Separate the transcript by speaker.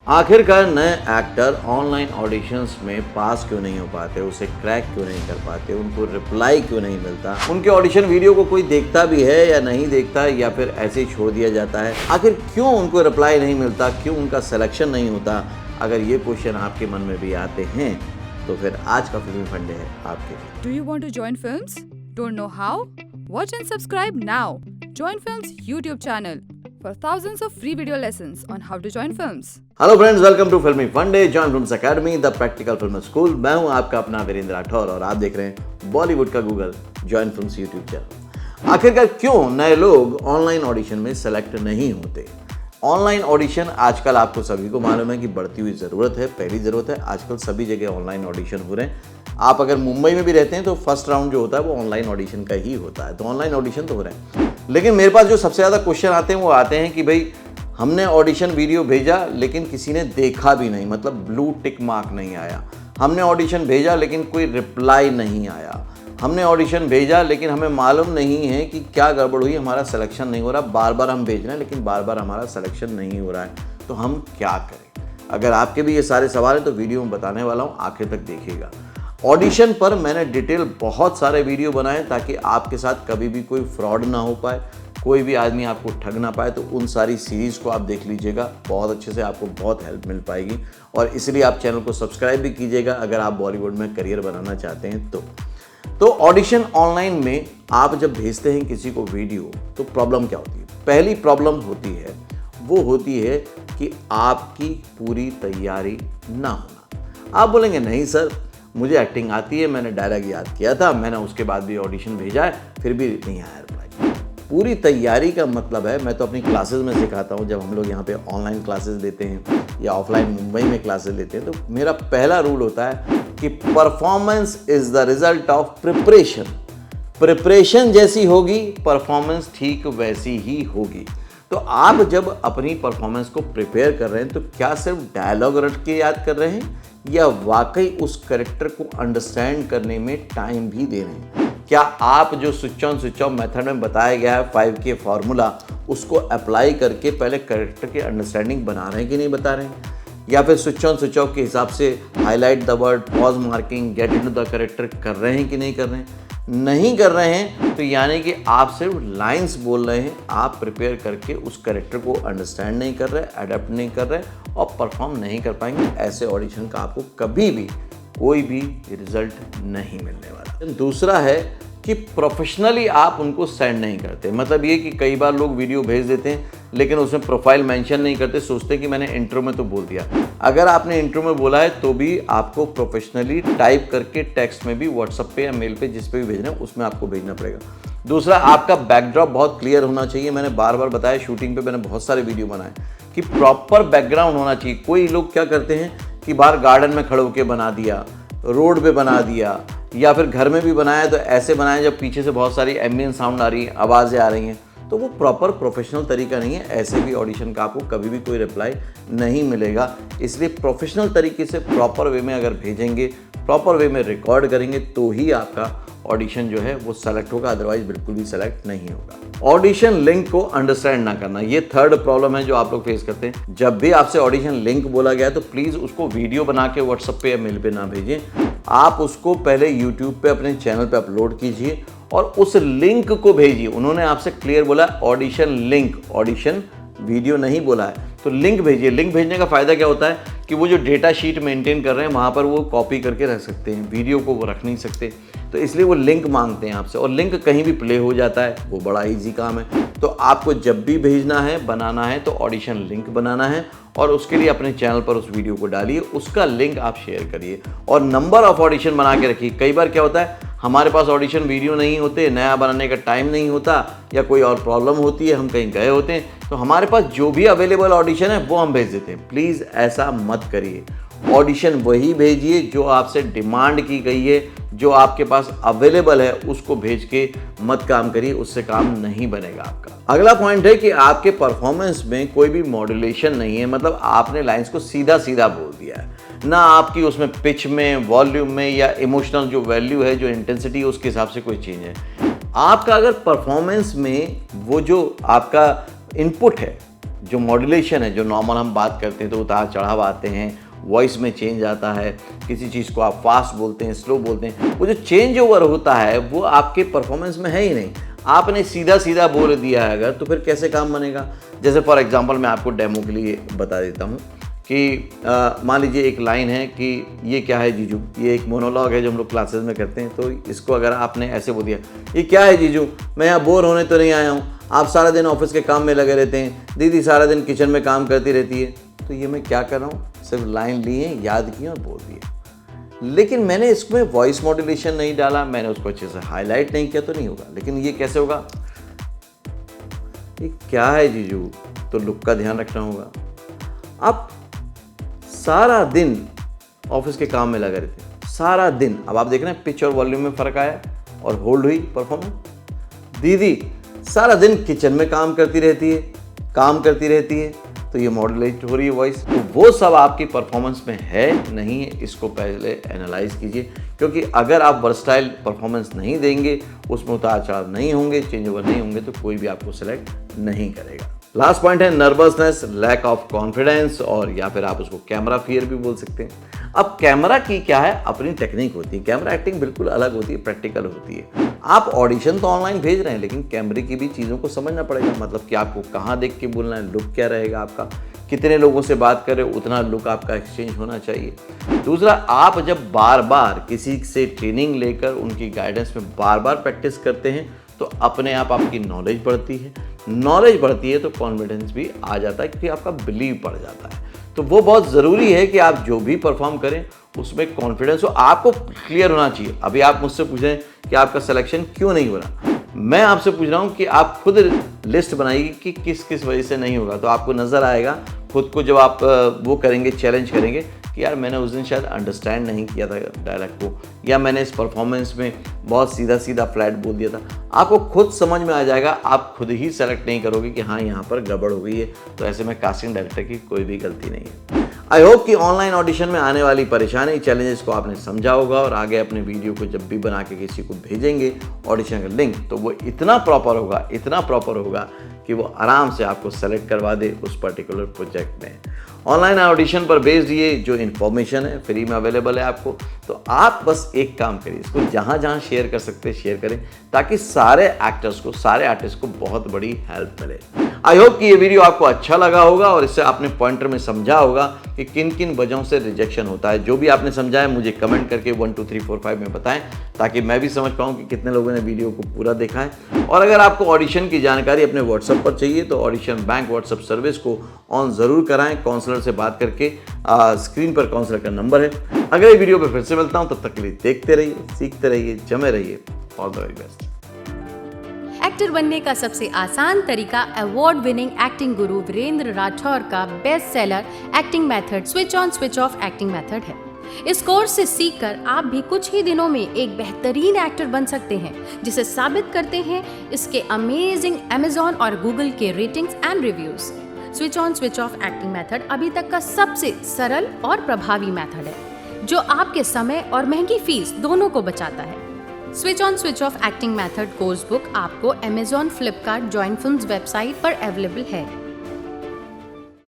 Speaker 1: आखिरकार नए actor online auditions में पास क्यों नहीं हो पाते, उसे क्रैक क्यों नहीं कर पाते, उनको रिप्लाई क्यों नहीं मिलता, उनके ऑडिशन वीडियो को कोई देखता भी है या नहीं देखता या फिर ऐसे ही छोड़ दिया जाता है, आखिर क्यों उनको रिप्लाई नहीं मिलता, क्यों उनका सिलेक्शन नहीं होता। अगर ये क्वेश्चन आपके मन में भी आते हैं तो फिर आज का फिल्मी फंडे है आपके लिए।
Speaker 2: Do you want to join films? Don't know how? Watch and subscribe now. Join Films YouTube channel for thousands of free video lessons on how to join films.
Speaker 1: Hello friends, welcome to Filmi Funde, join films academy, the practical film school. मैं हूं आपका अपना वीरेंद्र राठौर और आप देख रहे हैं बॉलीवुड का Google, join films YouTube channel. आखिरकार क्यों नए लोग ऑनलाइन ऑडिशन में सेलेक्ट नहीं होते? ऑनलाइन ऑडिशन आजकल आपको सभी को मालूम है कि बढ़ती हुई ज़रूरत है, पहली ज़रूरत है। आजकल सभी जगह ऑनलाइन ऑडिशन हो रहे हैं। आप अगर मुंबई में भी रहते हैं तो फर्स्ट राउंड जो होता है वो ऑनलाइन ऑडिशन का ही होता है, तो ऑनलाइन ऑडिशन तो हो रहे हैं। लेकिन मेरे पास जो सबसे ज़्यादा क्वेश्चन आते हैं वो आते हैं कि भाई हमने ऑडिशन वीडियो भेजा लेकिन किसी ने देखा भी नहीं, मतलब ब्लू टिक मार्क नहीं आया। हमने ऑडिशन भेजा लेकिन कोई रिप्लाई नहीं आया। हमने ऑडिशन भेजा लेकिन हमें मालूम नहीं है कि क्या गड़बड़ हुई, हमारा सिलेक्शन नहीं हो रहा। बार बार हम भेज रहे हैं लेकिन बार बार हमारा सिलेक्शन नहीं हो रहा है, तो हम क्या करें? अगर आपके भी ये सारे सवाल हैं तो वीडियो में बताने वाला हूँ, आखिर तक देखिएगा। ऑडिशन पर मैंने डिटेल बहुत सारे वीडियो बनाए ताकि आपके साथ कभी भी कोई फ्रॉड ना हो पाए, कोई भी आदमी आपको ठग ना पाए। तो उन सारी सीरीज़ को आप देख लीजिएगा, बहुत अच्छे से आपको बहुत हेल्प मिल पाएगी। और इसलिए आप चैनल को सब्सक्राइब भी कीजिएगा अगर आप बॉलीवुड में करियर बनाना चाहते हैं तो ऑडिशन ऑनलाइन में आप जब भेजते हैं किसी को वीडियो तो प्रॉब्लम क्या होती है? पहली प्रॉब्लम होती है वो होती है कि आपकी पूरी तैयारी ना होना। आप बोलेंगे नहीं सर, मुझे एक्टिंग आती है, मैंने डायलॉग याद किया था, मैंने उसके बाद भी ऑडिशन भेजा है, फिर भी नहीं आया रिप्लाई। पूरी तैयारी का मतलब है, मैं तो अपनी क्लासेस में सिखाता हूँ, जब हम लोग यहाँ पे ऑनलाइन क्लासेस लेते हैं या ऑफलाइन मुंबई में क्लासेस लेते हैं, तो मेरा पहला रूल होता है कि performance is the result of preparation. Preparation जैसी होगी परफॉर्मेंस ठीक वैसी ही होगी। तो आप जब अपनी परफॉर्मेंस को प्रिपेयर कर रहे हैं तो क्या सिर्फ डायलॉग रट के याद कर रहे हैं या वाकई उस कैरेक्टर को अंडरस्टैंड करने में टाइम भी दे रहे हैं? क्या आप जो switch on switch off method में बताया गया है 5K फार्मूला, उसको अप्लाई करके पहले कैरेक्टर की अंडरस्टैंडिंग बना रहे हैं कि नहीं बता रहे हैं? या फिर स्विच ऑन स्विच ऑफ के हिसाब से highlight the word, pause marking, get into the character कर रहे हैं कि नहीं कर रहे हैं? नहीं कर रहे हैं तो यानी कि आप सिर्फ लाइंस बोल रहे हैं, आप प्रिपेयर करके उस कैरेक्टर को अंडरस्टैंड नहीं कर रहे, अडेप्ट नहीं कर रहे और परफॉर्म नहीं कर पाएंगे। ऐसे ऑडिशन का आपको कभी भी कोई भी रिजल्ट नहीं मिलने वाला। दूसरा है कि प्रोफेशनली आप उनको सेंड नहीं करते। मतलब ये कि कई बार लोग वीडियो भेज देते हैं लेकिन उसमें प्रोफाइल मेंशन नहीं करते, सोचते हैं कि मैंने इंट्रो में तो बोल दिया। अगर आपने इंट्रो में बोला है तो भी आपको प्रोफेशनली टाइप करके टेक्स्ट में भी, व्हाट्सएप पे या मेल पे, जिस पे भी भेजना है उसमें आपको भेजना पड़ेगा। दूसरा, आपका बैकड्रॉप बहुत क्लियर होना चाहिए। मैंने बार बार बताया, शूटिंग पे मैंने बहुत सारे वीडियो बनाए कि प्रॉपर बैकग्राउंड होना चाहिए। कोई लोग क्या करते हैं कि बाहर गार्डन में खड़े होकर बना दिया, रोड पे बना दिया, या फिर घर में भी बनाया तो ऐसे बनाया जब पीछे से बहुत सारी एम्बियंट साउंड आ रही है, आवाज़ें आ रही हैं, तो वो प्रॉपर प्रोफेशनल तरीका नहीं है। ऐसे भी ऑडिशन का आपको कभी भी कोई रिप्लाई नहीं मिलेगा। इसलिए प्रोफेशनल तरीके से प्रॉपर वे में अगर भेजेंगे, प्रॉपर वे में रिकॉर्ड करेंगे तो ही आपका ऑडिशन जो है वो सेलेक्ट होगा, अदरवाइज बिल्कुल भी सेलेक्ट नहीं होगा। ऑडिशन लिंक को अंडरस्टैंड ना करना, ये थर्ड प्रॉब्लम है जो आप लोग फेस करते हैं। जब भी आपसे ऑडिशन लिंक बोला गया तो प्लीज़ उसको वीडियो बना के व्हाट्सएप पे या मेल पे ना भेजें। आप उसको पहले यूट्यूब पे अपने चैनल पे अपलोड कीजिए और उस लिंक को भेजिए। उन्होंने आपसे क्लियर बोला ऑडिशन लिंक, ऑडिशन वीडियो नहीं बोला है, तो लिंक भेजिए। लिंक भेजने का फ़ायदा क्या होता है कि वो जो डेटा शीट मेंटेन कर रहे हैं वहाँ पर वो कॉपी करके रख सकते हैं, वीडियो को वो रख नहीं सकते, तो इसलिए वो लिंक मांगते हैं आपसे। और लिंक कहीं भी प्ले हो जाता है, वो बड़ा इजी काम है। तो आपको जब भी भेजना है, बनाना है, तो ऑडिशन लिंक बनाना है और उसके लिए अपने चैनल पर उस वीडियो को डालिए, उसका लिंक आप शेयर करिए और नंबर ऑफ ऑडिशन बना के रखिए। कई बार क्या होता है, हमारे पास ऑडिशन वीडियो नहीं होते, नया बनाने का टाइम नहीं होता या कोई और प्रॉब्लम होती है, हम कहीं गए होते हैं, तो हमारे पास जो भी अवेलेबल ऑडिशन है वो हम भेज देते हैं। प्लीज़ ऐसा मत करिए। ऑडिशन वही भेजिए जो आपसे डिमांड की गई है, जो आपके पास अवेलेबल है, उसको भेज के मत काम करिए, उससे काम नहीं बनेगा आपका। अगला पॉइंट है कि आपके परफॉर्मेंस में कोई भी मॉड्यूलेशन नहीं है, मतलब आपने लाइंस को सीधा सीधा बोल दिया है ना, आपकी उसमें पिच में, वॉल्यूम में या इमोशनल जो वैल्यू है, जो इंटेंसिटी है, उसके हिसाब से कोई चेंज है। आपका अगर परफॉर्मेंस में वो जो आपका इनपुट है, जो मॉड्यूलेशन है, जो नॉर्मल हम बात करते हैं तो उतार चढ़ाव आते हैं, वॉइस में चेंज आता है, किसी चीज़ को आप फास्ट बोलते हैं, स्लो बोलते हैं, वो जो चेंज ओवर होता है वो आपके परफॉर्मेंस में है ही नहीं। आपने सीधा सीधा बोल दिया है अगर, तो फिर कैसे काम बनेगा। जैसे फॉर एग्जांपल मैं आपको डेमो के लिए बता देता हूँ कि मान लीजिए एक लाइन है कि ये क्या है जीजू, ये एक मोनोलॉग है जो हम लोग क्लासेस में करते हैं। तो इसको अगर आपने ऐसे बोल दिया, ये क्या है जीजू, मैं यहाँ बोर होने तो नहीं आया हूँ, आप सारा दिन ऑफिस के काम में लगे रहते हैं, दीदी सारा दिन किचन में काम करती रहती है। तो ये मैं क्या कर रहा हूँ, सिर्फ लाइन लिए, याद किए और बोल दिए, लेकिन मैंने इसमें वॉइस मॉड्यूलेशन नहीं डाला, मैंने उसको अच्छे से हाईलाइट नहीं किया, तो नहीं होगा। लेकिन ये कैसे होगा, ये क्या है जीजू, तो लुक का ध्यान रखना होगा। आप सारा दिन ऑफिस के काम में लगे रहते हैं, सारा दिन। अब आप देख रहे हैं पिच और वॉल्यूम में फ़र्क आया और होल्ड हुई परफॉर्मेंस। दीदी सारा दिन किचन में काम करती रहती है, तो ये मॉड्यूलेट हो रही है वॉइस। तो वो सब आपकी परफॉर्मेंस में है नहीं है, इसको पहले एनालाइज कीजिए, क्योंकि अगर आप वर्सटाइल परफॉर्मेंस नहीं देंगे, उसमें उतार चढ़ाव नहीं होंगे, चेंज ओवर नहीं होंगे, तो कोई भी आपको सेलेक्ट नहीं करेगा। लास्ट पॉइंट है नर्वसनेस, लैक ऑफ कॉन्फिडेंस, और या फिर आप उसको कैमरा फियर भी बोल सकते हैं। अब कैमरा की क्या है, अपनी टेक्निक होती है, कैमरा एक्टिंग बिल्कुल अलग होती है, प्रैक्टिकल होती है। आप ऑडिशन तो ऑनलाइन भेज रहे हैं, लेकिन कैमरे की भी चीज़ों को समझना पड़ेगा। मतलब कि आपको कहाँ देख के बोलना है, लुक क्या रहेगा आपका, कितने लोगों से बात कर रहे हो उतना लुक आपका एक्सचेंज होना चाहिए। दूसरा, आप जब बार बार किसी से ट्रेनिंग लेकर उनकी गाइडेंस में बार बार प्रैक्टिस करते हैं, तो अपने आप आपकी नॉलेज बढ़ती है, नॉलेज बढ़ती है तो कॉन्फिडेंस भी आ जाता है, क्योंकि आपका बिलीव बढ़ जाता है। तो वो बहुत ज़रूरी है कि आप जो भी परफॉर्म करें उसमें कॉन्फिडेंस हो, आपको क्लियर होना चाहिए। अभी आप मुझसे पूछ रहे हैं कि आपका सिलेक्शन क्यों नहीं हो रहा, मैं आपसे पूछ रहा हूँ कि आप खुद लिस्ट बनाइए कि किस किस वजह से नहीं होगा। तो आपको नज़र आएगा खुद को, जब आप वो करेंगे, चैलेंज करेंगे कि यार मैंने उस दिन शायद अंडरस्टैंड नहीं किया था डायलॉग को, या मैंने इस परफॉर्मेंस में बहुत सीधा सीधा फ्लैट बोल दिया था। आपको खुद समझ में आ जाएगा, आप खुद ही सेलेक्ट नहीं करोगे कि हाँ यहाँ पर गड़बड़ हो गई है। तो ऐसे में कास्टिंग डायरेक्टर की कोई भी गलती नहीं है। आई होप कि ऑनलाइन ऑडिशन में आने वाली परेशानी, चैलेंजेस को आपने समझा होगा, और आगे अपने वीडियो को जब भी बना के किसी को भेजेंगे ऑडिशन का लिंक, तो वो इतना प्रॉपर होगा कि वो आराम से आपको सेलेक्ट करवा दे उस पर्टिकुलर प्रोजेक्ट में। ऑनलाइन ऑडिशन पर बेस्ड ये जो इन्फॉर्मेशन है फ्री में अवेलेबल है आपको। तो आप बस एक काम करिए, इसको जहाँ जहाँ शेयर कर सकते हैं शेयर करें, ताकि सारे एक्टर्स को, सारे आर्टिस्ट को बहुत बड़ी हेल्प मिले। आई होप कि ये वीडियो आपको अच्छा लगा होगा और इससे आपने पॉइंटर में समझा होगा कि किन किन वजहों से रिजेक्शन होता है। जो भी आपने समझा है मुझे कमेंट करके 1 2 3 4 5 में बताएं, ताकि मैं भी समझ पाऊँ कि कितने लोगों ने वीडियो को पूरा देखा है। और अगर आपको ऑडिशन की जानकारी अपने व्हाट्सएप पर चाहिए तो ऑडिशन बैंक व्हाट्सएप सर्विस को ऑन ज़रूर कराएं, काउंसलर से बात करके। स्क्रीन पर काउंसलर का नंबर है। अगले वीडियो पर फिर से मिलता हूं, तब तक के लिए देखते रहिए, सीखते रहिए, जमे रहिए। All the very best.
Speaker 3: Actor बनने का सबसे आसान तरीका अवार्ड विनिंग एक्टिंग गुरु वीरेंद्र राठौर का best seller acting method switch on switch off acting method है। इस कोर्स से सीखकर आप भी कुछ ही दिनों में एक बेहतरीन एक्टर बन सकते हैं, जिसे साबित करते हैं इसके अमेजिंग Amazon और Google के ratings and reviews. Switch on switch off acting method अभी तक का सबसे सरल और प्रभावी मेथड है, जो आपके समय और महंगी फीस दोनों को बचाता है। Switch on switch off acting method course book आपको Amazon, Flipkart, join films website पर अवेलेबल है।